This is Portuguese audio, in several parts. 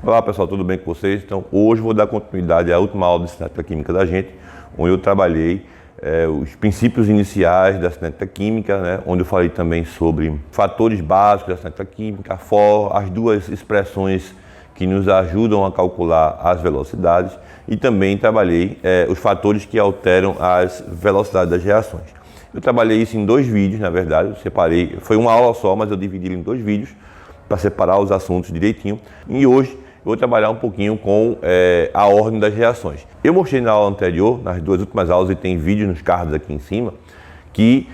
Olá pessoal, tudo bem com vocês? Então hoje vou dar continuidade à última aula de cinética química da gente, onde eu trabalhei os princípios iniciais da cinética química, né? Onde eu falei também sobre fatores básicos da cinética química, as duas expressões que nos ajudam a calcular as velocidades, e também trabalhei os fatores que alteram as velocidades das reações. Eu trabalhei isso em dois vídeos, na verdade, eu separei, foi uma aula só, mas eu dividi em dois vídeos para separar os assuntos direitinho, e hoje eu vou trabalhar um pouquinho com a ordem das reações. Eu mostrei na aula anterior, nas duas últimas aulas, e tem vídeo nos cards aqui em cima, que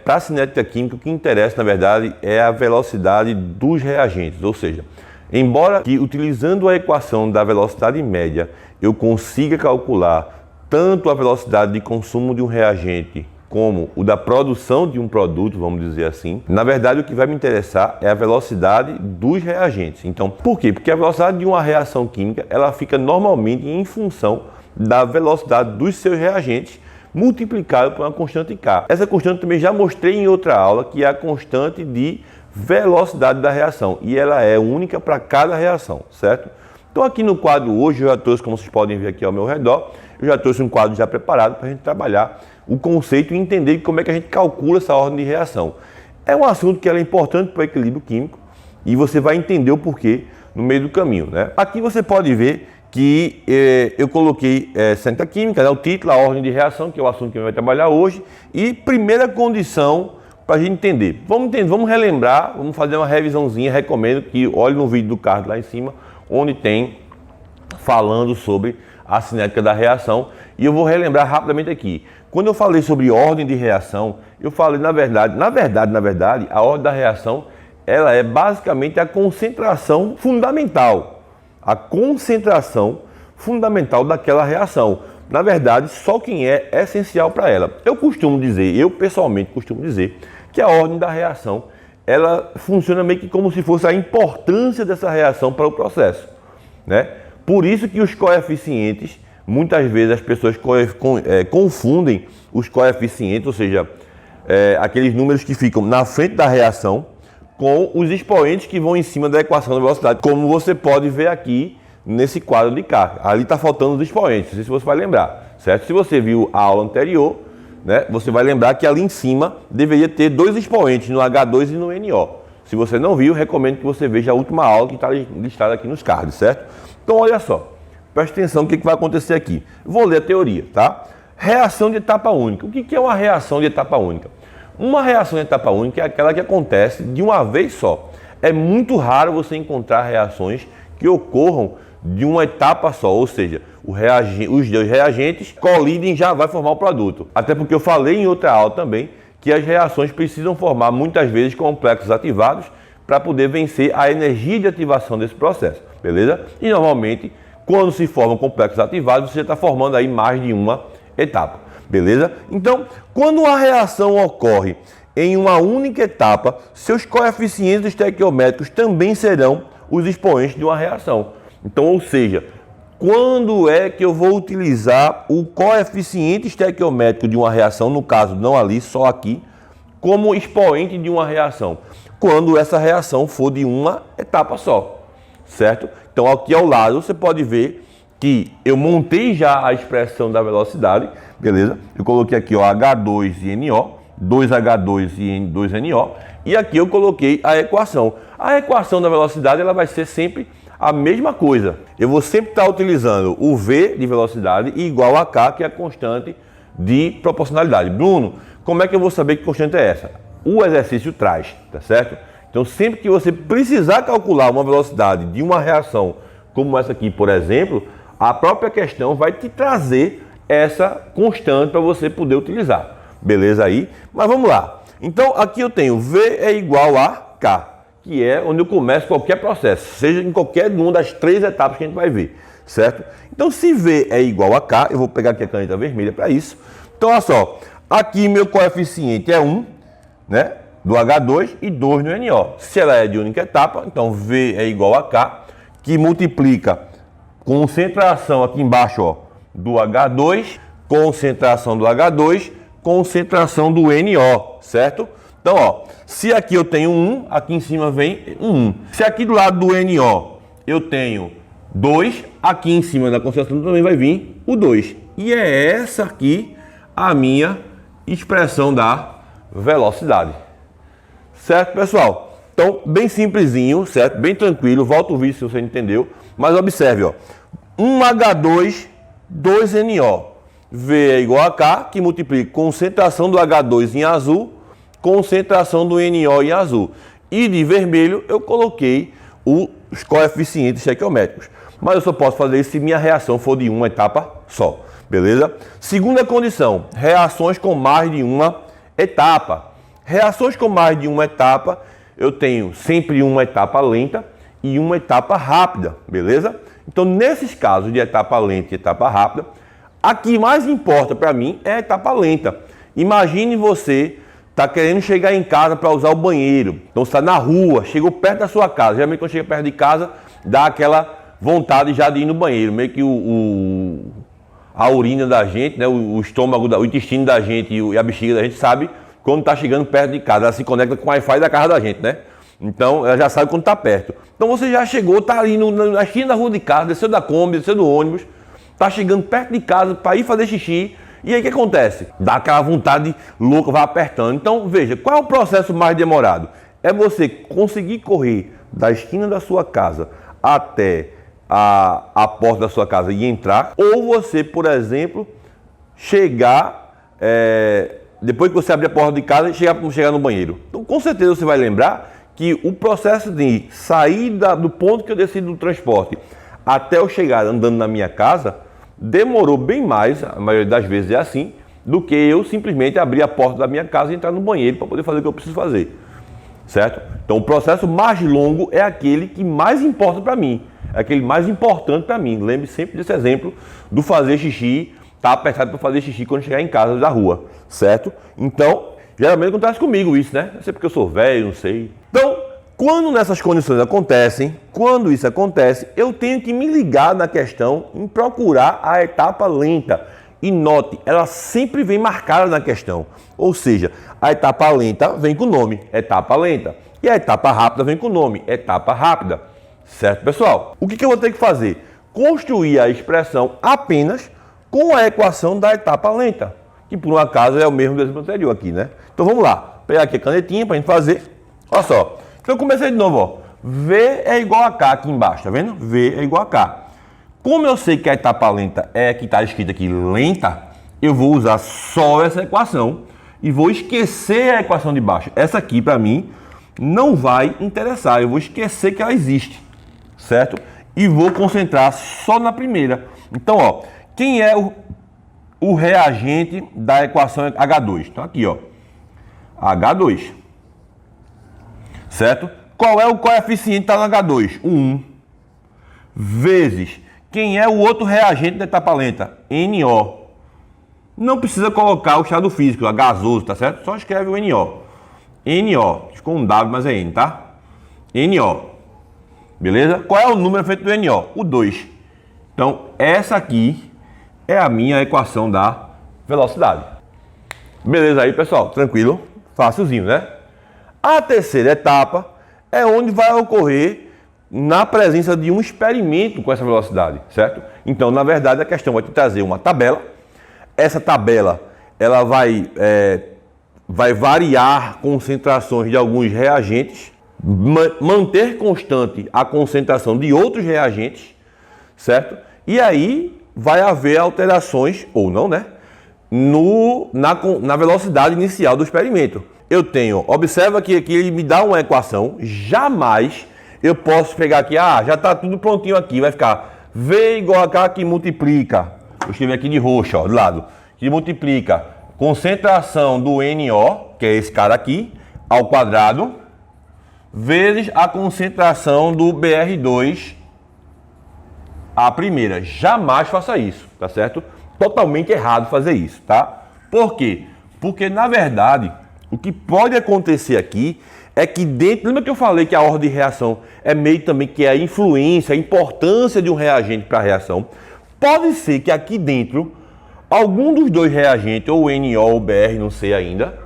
para a cinética química o que interessa, na verdade, é a velocidade dos reagentes. Ou seja, embora que utilizando a equação da velocidade média, eu consiga calcular tanto a velocidade de consumo de um reagente como o da produção de um produto, vamos dizer assim. Na verdade, o que vai me interessar é a velocidade dos reagentes. Então, por quê? Porque a velocidade de uma reação química, ela fica normalmente em função da velocidade dos seus reagentes, multiplicado por uma constante K. Essa constante também já mostrei em outra aula, que é a constante de velocidade da reação, e ela é única para cada reação, certo? Então aqui no quadro hoje, eu já trouxe, como vocês podem ver aqui ao meu redor, eu já trouxe um quadro já preparado para a gente trabalhar o conceito e entender como é que a gente calcula essa ordem de reação. É um assunto que é importante para o equilíbrio químico e você vai entender o porquê no meio do caminho, né? Aqui você pode ver que eu coloquei cinética química, né, o título, a ordem de reação, que é o assunto que a gente vai trabalhar hoje, e primeira condição para a gente entender. Vamos relembrar, vamos fazer uma revisãozinha, recomendo que olhe no vídeo do card lá em cima, onde tem falando sobre a cinética da reação, e eu vou relembrar rapidamente aqui. Quando eu falei sobre ordem de reação, eu falei, na verdade, a ordem da reação, ela é basicamente a concentração fundamental. A concentração fundamental daquela reação. Na verdade, só quem é essencial para ela. Eu pessoalmente costumo dizer, que a ordem da reação, ela funciona meio que como se fosse a importância dessa reação para o processo, né? Por isso que os coeficientes, muitas vezes as pessoas confundem os coeficientes, ou seja, aqueles números que ficam na frente da reação, com os expoentes que vão em cima da equação da velocidade, como você pode ver aqui nesse quadro de K. Ali está faltando os expoentes, não sei se você vai lembrar, certo? Se você viu a aula anterior, né, você vai lembrar que ali em cima deveria ter dois expoentes, no H2 e no NO. Se você não viu, recomendo que você veja a última aula que está listada aqui nos cards, certo? Então olha só, preste atenção no que vai acontecer aqui. Vou ler a teoria, tá? Reação de etapa única. O que é uma reação de etapa única? Uma reação de etapa única é aquela que acontece de uma vez só. É muito raro você encontrar reações que ocorram de uma etapa só, ou seja, os dois reagentes colidem e já vai formar o produto. Até porque eu falei em outra aula também que as reações precisam formar muitas vezes complexos ativados para poder vencer a energia de ativação desse processo, beleza? E normalmente, quando se formam complexos ativados, você está formando aí mais de uma etapa, beleza? Então, quando a reação ocorre em uma única etapa, seus coeficientes estequiométricos também serão os expoentes de uma reação. Então, ou seja, quando é que eu vou utilizar o coeficiente estequiométrico de uma reação, no caso não ali, só aqui, como expoente de uma reação? Quando essa reação for de uma etapa só, certo? Então aqui ao lado você pode ver que eu montei já a expressão da velocidade, beleza? Eu coloquei aqui ó, H2 e NO, 2H2 e 2NO, e aqui eu coloquei a equação. A equação da velocidade ela vai ser sempre a mesma coisa. Eu vou sempre estar utilizando o V de velocidade igual a K, que é a constante de proporcionalidade. Bruno, como é que eu vou saber que constante é essa? O exercício traz, tá certo? Então sempre que você precisar calcular uma velocidade de uma reação como essa aqui, por exemplo, a própria questão vai te trazer essa constante para você poder utilizar. Beleza aí? Mas vamos lá. Então aqui eu tenho V é igual a K, que é onde eu começo qualquer processo, seja em qualquer uma das três etapas que a gente vai ver, certo? Então se V é igual a K, eu vou pegar aqui a caneta vermelha para isso. Então olha só, aqui meu coeficiente é 1, né, do H2 e 2 no NO. Se ela é de única etapa, então V é igual a K, que multiplica concentração aqui embaixo ó, do H2, concentração do H2, concentração do NO, certo? Então, ó, se aqui eu tenho 1, aqui em cima vem 1. Se aqui do lado do NO eu tenho 2, aqui em cima da concentração também vai vir o 2. E é essa aqui a minha expressão da velocidade. Certo, pessoal? Então, bem simplesinho, certo? Bem tranquilo, volta o vídeo se você não entendeu. Mas observe, ó, 1H2, 2NO. V é igual a K, que multiplica concentração do H2 em azul, concentração do NO em azul. E de vermelho eu coloquei os coeficientes estequiométricos. Mas eu só posso fazer isso se minha reação for de uma etapa só. Beleza? Segunda condição, reações com mais de uma etapa. Reações com mais de uma etapa, eu tenho sempre uma etapa lenta e uma etapa rápida, beleza? Então, nesses casos de etapa lenta e etapa rápida, a que mais importa para mim é a etapa lenta. Imagine você está querendo chegar em casa para usar o banheiro. Então, você está na rua, chegou perto da sua casa. Geralmente, quando chega perto de casa, dá aquela vontade já de ir no banheiro. Meio que a urina da gente, né, o estômago, o intestino da gente e a bexiga da gente sabe quando está chegando perto de casa. Ela se conecta com o Wi-Fi da casa da gente, né? Então, ela já sabe quando está perto. Então, você já chegou, está ali na esquina da rua de casa, desceu da Kombi, desceu do ônibus, está chegando perto de casa para ir fazer xixi. E aí, o que acontece? Dá aquela vontade louca, vai apertando. Então, veja, qual é o processo mais demorado? É você conseguir correr da esquina da sua casa até a porta da sua casa e entrar, ou você, por exemplo, chegar, depois que você abrir a porta de casa, chegar no banheiro. Então, com certeza você vai lembrar que o processo de sair do ponto que eu desci do transporte até eu chegar andando na minha casa, demorou bem mais, a maioria das vezes é assim, do que eu simplesmente abrir a porta da minha casa e entrar no banheiro para poder fazer o que eu preciso fazer. Certo? Então, o processo mais longo é aquele que mais importa para mim. É aquele mais importante para mim. Lembre sempre desse exemplo do fazer xixi, tá apertado para fazer xixi quando chegar em casa da rua, certo? Então, geralmente acontece comigo isso, né? Não sei porque eu sou velho, não sei. Então, quando nessas condições acontecem, quando isso acontece, eu tenho que me ligar na questão em procurar a etapa lenta. E note, ela sempre vem marcada na questão. Ou seja, a etapa lenta vem com o nome, etapa lenta. E a etapa rápida vem com o nome, etapa rápida. Certo, pessoal? O que eu vou ter que fazer? Construir a expressão apenas com a equação da etapa lenta, que por um acaso é o mesmo do exemplo anterior aqui, né? Então vamos lá, pegar aqui a canetinha para a gente fazer. Olha só, então eu comecei de novo, ó. V é igual a K aqui embaixo, tá vendo? V é igual a K. Como eu sei que a etapa lenta é que está escrita aqui lenta, eu vou usar só essa equação e vou esquecer a equação de baixo. Essa aqui, para mim, não vai interessar, eu vou esquecer que ela existe. Certo? E vou concentrar só na primeira. Então, ó, quem é o reagente da equação H2? Então, aqui, ó, H2. Certo? Qual é o coeficiente que está no H2? 1. Vezes, quem é o outro reagente da etapa lenta? NO. Não precisa colocar o estado físico, a gasoso, tá certo? Só escreve o NO. NO. Ficou um W, mas é N, tá? NO. Beleza? Qual é o número feito do NO? O 2. Então, essa aqui é a minha equação da velocidade. Beleza aí, pessoal? Tranquilo? Facilzinho, né? A terceira etapa é onde vai ocorrer na presença de um experimento com essa velocidade, certo? Então, na verdade, a questão vai te trazer uma tabela. Essa tabela, ela vai variar concentrações de alguns reagentes, manter constante a concentração de outros reagentes, certo? E aí vai haver alterações, ou não, né? Na velocidade inicial do experimento. Eu tenho, observa que aqui ele me dá uma equação, jamais eu posso pegar aqui, já está tudo prontinho aqui, vai ficar V igual a K que multiplica, vou escrever aqui de roxo, ó, do lado, que multiplica concentração do NO, que é esse cara aqui, ao quadrado, vezes a concentração do BR2 a primeira. Jamais faça isso, tá certo? Totalmente errado fazer isso, tá? Por quê? Porque, na verdade, o que pode acontecer aqui é que dentro... Lembra que eu falei que a ordem de reação é meio também que é a influência, a importância de um reagente para a reação? Pode ser que aqui dentro, algum dos dois reagentes, ou NO ou BR, não sei ainda,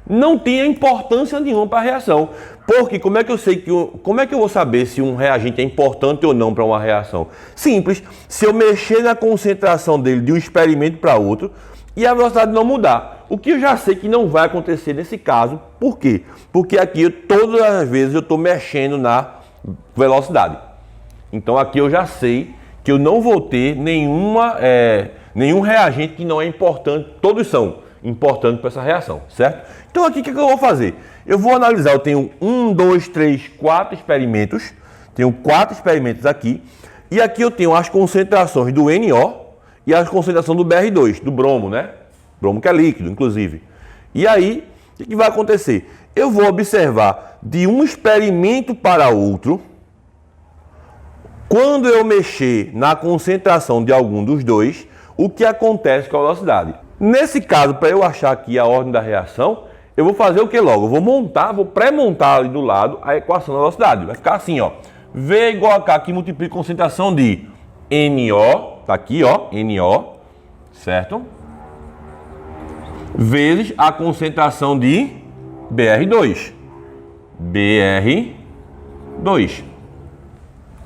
não tenha importância nenhuma para a reação. Porque como é que eu sei como é que eu vou saber se um reagente é importante ou não para uma reação? Simples, se eu mexer na concentração dele de um experimento para outro e a velocidade não mudar. O que eu já sei que não vai acontecer nesse caso. Por quê? Porque aqui todas as vezes eu estou mexendo na velocidade. Então aqui eu já sei que eu não vou ter nenhum reagente que não é importante. Todos são importantes para essa reação, certo? Então aqui o que eu vou fazer? Eu vou analisar, eu tenho 1, 2, 3, 4 experimentos. Tenho 4 experimentos aqui. E aqui eu tenho as concentrações do NO e a concentração do BR2, do bromo, né? Bromo que é líquido, inclusive. E aí, o que vai acontecer? Eu vou observar de um experimento para outro. Quando eu mexer na concentração de algum dos dois, o que acontece com a velocidade? Nesse caso, para eu achar aqui a ordem da reação, eu vou fazer o que logo? Eu vou pré-montar ali do lado a equação da velocidade. Vai ficar assim, ó. V igual a K, que multiplica a concentração de NO, tá aqui, ó, NO, certo? Vezes a concentração de BR2. BR2.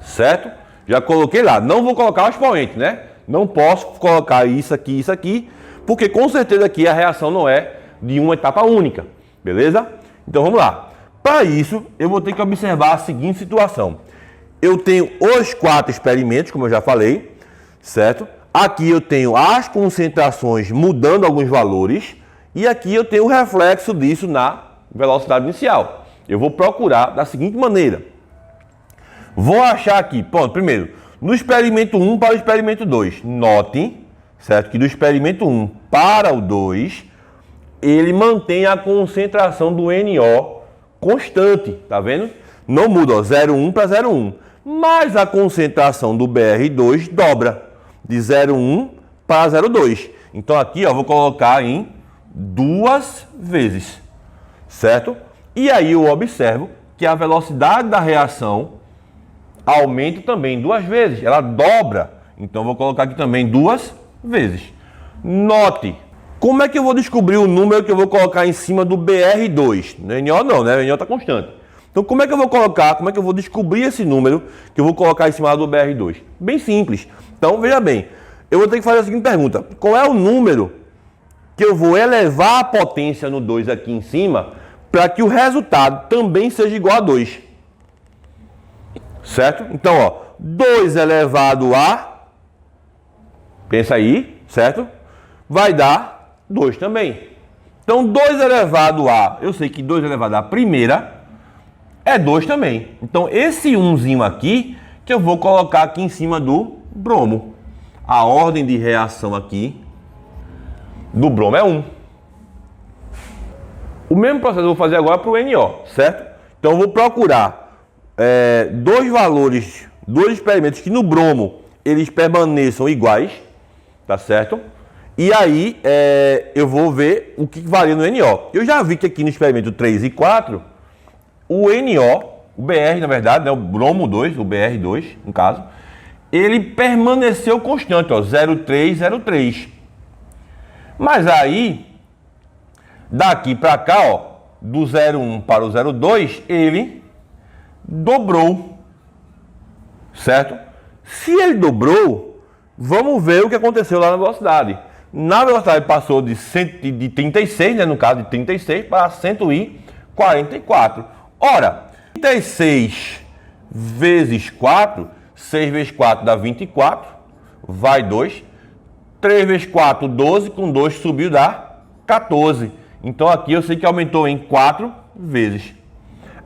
Certo? Já coloquei lá. Não vou colocar o expoente, né? Não posso colocar isso aqui, porque com certeza aqui a reação não é de uma etapa única. Beleza? Então vamos lá. Para isso, eu vou ter que observar a seguinte situação. Eu tenho os 4 experimentos, como eu já falei, certo? Aqui eu tenho as concentrações mudando alguns valores e aqui eu tenho o reflexo disso na velocidade inicial. Eu vou procurar da seguinte maneira. Vou achar aqui, ponto, primeiro, no experimento 1 para o experimento 2. Note, certo, que do experimento 1 para o 2, ele mantém a concentração do NO constante, tá vendo? Não muda, ó, 0,1 para 0,1. Mas a concentração do BR2 dobra, de 0,1 para 0,2. Então aqui, ó, vou colocar em 2 vezes, certo? E aí eu observo que a velocidade da reação aumenta também 2 vezes, ela dobra. Então vou colocar aqui também 2 vezes. Note, como é que eu vou descobrir o número que eu vou colocar em cima do BR2? No NO não, né? O NO está constante. Então como é que eu vou descobrir esse número que eu vou colocar em cima do BR2? Bem simples. Então veja bem, eu vou ter que fazer a seguinte pergunta. Qual é o número que eu vou elevar a potência no 2 aqui em cima para que o resultado também seja igual a 2? Certo? Então, ó, 2 elevado a, pensa aí, certo? Vai dar 2 também. Então, 2 elevado a, eu sei que 2 elevado a primeira é 2 também. Então, esse 1zinho aqui, que eu vou colocar aqui em cima do bromo. A ordem de reação aqui do bromo é 1. O mesmo processo eu vou fazer agora para o NO, certo? Então, eu vou procurar dois experimentos que no bromo eles permaneçam iguais, tá certo? E aí eu vou ver o que varia no NO. Eu já vi que aqui no experimento 3 e 4, o NO, o BR na verdade, né, o bromo 2, o BR2 no caso, ele permaneceu constante, ó, 0,303. Mas aí, daqui para cá, ó, do 0,1 para o 0,2, ele dobrou, certo? Se ele dobrou, vamos ver o que aconteceu lá na velocidade. Na velocidade passou de 36, né, no caso de 36, para 144. Ora, 36 vezes 4, 6 vezes 4 dá 24, vai 2. 3 vezes 4, 12, com 2 subiu, dá 14. Então aqui eu sei que aumentou em 4 vezes.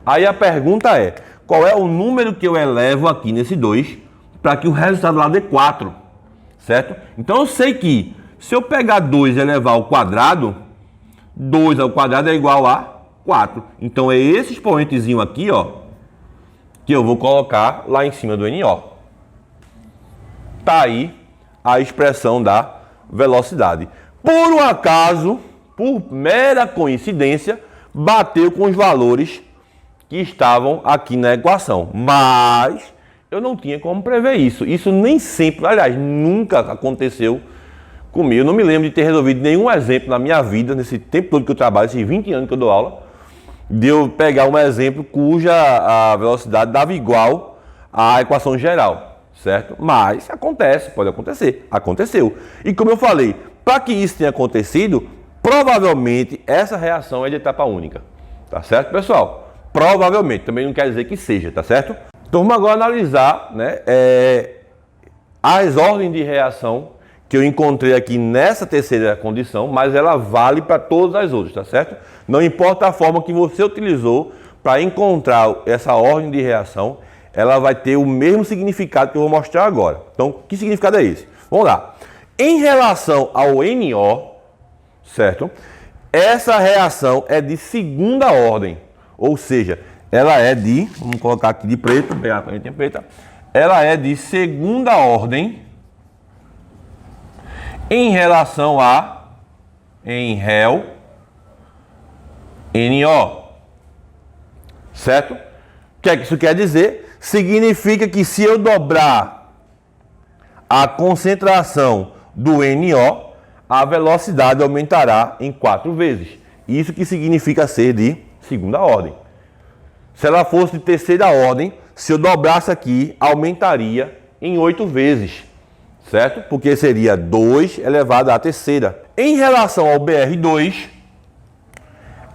Aí a pergunta é, qual é o número que eu elevo aqui nesse 2 para que o resultado lá dê 4, certo? Então eu sei que se eu pegar 2 e elevar ao quadrado, 2 ao quadrado é igual a 4. Então é esse expoentezinho aqui, ó, que eu vou colocar lá em cima do NO. Tá aí a expressão da velocidade. Por um acaso, por mera coincidência, bateu com os valores que estavam aqui na equação. Mas eu não tinha como prever isso. Isso nem sempre, aliás, nunca aconteceu comigo. Eu não me lembro de ter resolvido nenhum exemplo na minha vida, nesse tempo todo que eu trabalho, esses 20 anos que eu dou aula, de eu pegar um exemplo cuja a velocidade dava igual à equação geral, certo? Mas acontece, pode acontecer, aconteceu. E como eu falei, para que isso tenha acontecido, provavelmente essa reação é de etapa única, tá certo, pessoal? Provavelmente, também não quer dizer que seja, tá certo? Então vamos agora analisar, né, as ordens de reação que eu encontrei aqui nessa terceira condição, mas ela vale para todas as outras, tá certo? Não importa a forma que você utilizou para encontrar essa ordem de reação, ela vai ter o mesmo significado que eu vou mostrar agora. Então, que significado é esse? Vamos lá. Em relação ao NO, certo? Essa reação é de segunda ordem, ou seja, ela é de, vamos colocar aqui de preto, pegar a canetinha preta, ela é de segunda ordem em relação a NO, certo? O que é que isso quer dizer? Significa que se eu dobrar a concentração do NO, a velocidade aumentará em 4 vezes. Isso que significa ser de segunda ordem. Se ela fosse de terceira ordem, se eu dobrasse aqui, aumentaria em 8 vezes, certo? Porque seria 2 elevado à terceira. Em relação ao BR2,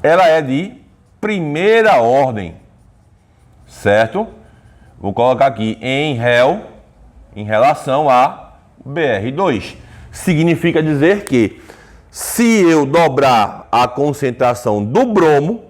ela é de primeira ordem, certo? Vou colocar aqui em relação a BR2. Significa dizer que se eu dobrar a concentração do bromo,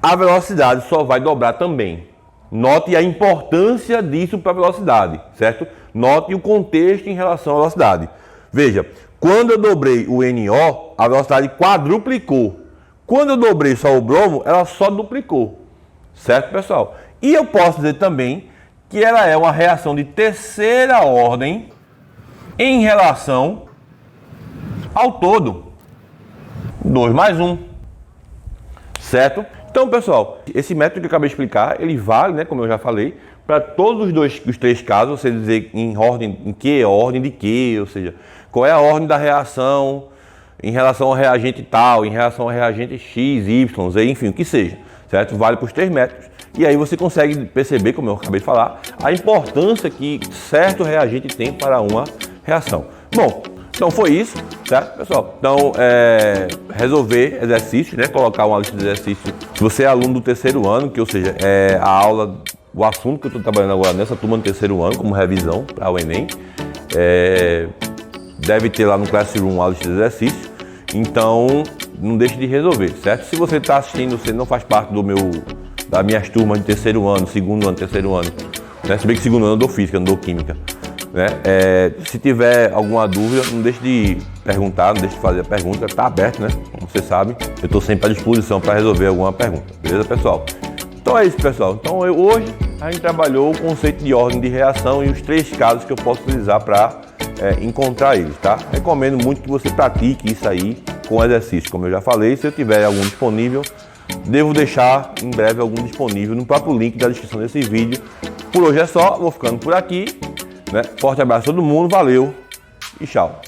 a velocidade só vai dobrar também. Note a importância disso para a velocidade, certo? Note o contexto em relação à velocidade. Veja, quando eu dobrei o NO, a velocidade quadruplicou. Quando eu dobrei só o bromo, ela só duplicou. Certo, pessoal? E eu posso dizer também que ela é uma reação de terceira ordem em relação ao todo. 2 mais 1. Certo? Então, pessoal, esse método que eu acabei de explicar, ele vale, né, como eu já falei, para todos os 3 casos, você dizer em ordem, em que ordem de que, ou seja, qual é a ordem da reação em relação ao reagente tal, em relação ao reagente X, Y, Z, enfim, o que seja, certo? Vale para os 3 métodos. E aí você consegue perceber, como eu acabei de falar, a importância que certo reagente tem para uma reação. Bom, então foi isso, certo, pessoal? Então, resolver exercícios, né? Colocar uma lista de exercícios. Se você é aluno do terceiro ano, que ou seja, é a aula, o assunto que eu estou trabalhando agora nessa turma do terceiro ano, como revisão para o Enem, deve ter lá no Classroom a lista de exercícios. Então, não deixe de resolver, certo? Se você está assistindo, você não faz parte das minhas turmas de terceiro ano, segundo ano, terceiro ano, né? Se bem que segundo ano eu dou física, não dou química, né? Se tiver alguma dúvida, não deixe de perguntar, não deixe de fazer a pergunta, está aberto, né? Como você sabe, eu estou sempre à disposição para resolver alguma pergunta, beleza, pessoal? Então é isso, pessoal. Então hoje a gente trabalhou o conceito de ordem de reação e os 3 casos que eu posso utilizar para encontrar eles, tá? Recomendo muito que você pratique isso aí com exercício, como eu já falei. Se eu tiver algum disponível, devo deixar em breve algum disponível no próprio link da descrição desse vídeo. Por hoje é só, vou ficando por aqui, né? Forte abraço a todo mundo, valeu e tchau!